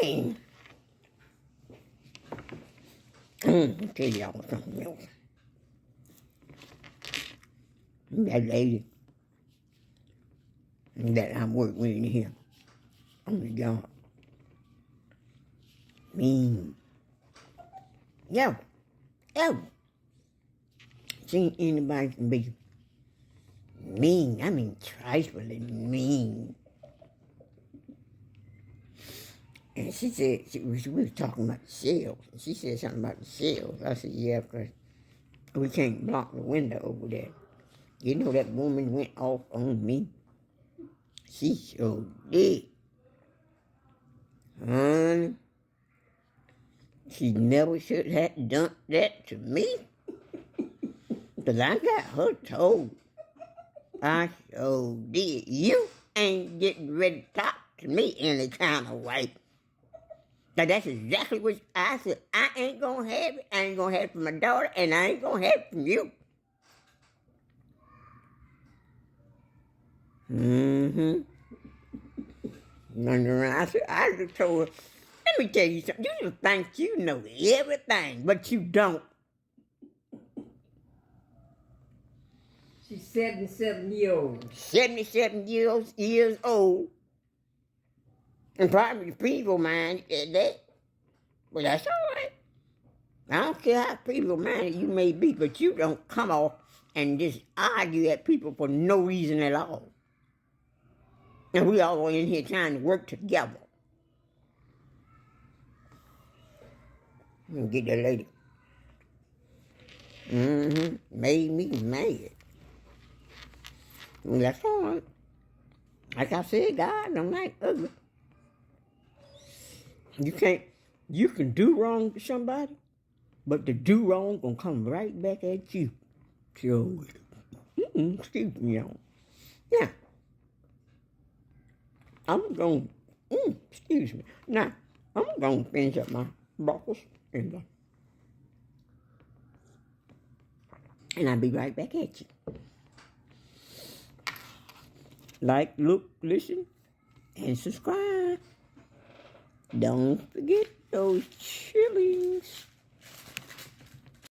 mean, I'll tell y'all something else. That lady that I'm working with in here on the job. Mean. Ever seen anybody can be mean? I mean, trifling mean. And she said, we was talking about the shells. And she said something about the shells. I said, yeah, because we can't block the window over there. You know that woman went off on me? She sure did. Honey, she never should have done that to me. Because I got her told. I sure did. You ain't getting ready to talk to me any kind of way. Now that's exactly what I said. I ain't gonna have it. I ain't gonna have it from my daughter, and I ain't gonna have it from you. I just told her, let me tell you something. You just think you know everything, but you don't. She's 77 years old. 77 years old. And probably the people mind that. But that's all right. I don't care how feeble-minded you may be, but you don't come off and just argue at people for no reason at all. And we all in here trying to work together. I'm gonna get that lady. Made me mad. Well, that's all right. Like I said, God don't like ugly. You can do wrong to somebody, but the do wrong gonna come right back at you. So, excuse me, y'all. Yeah. I'm going, excuse me. Now, I'm going to finish up my broccoli and I'll be right back at you. Like, look, listen, and subscribe. Don't forget those chillings.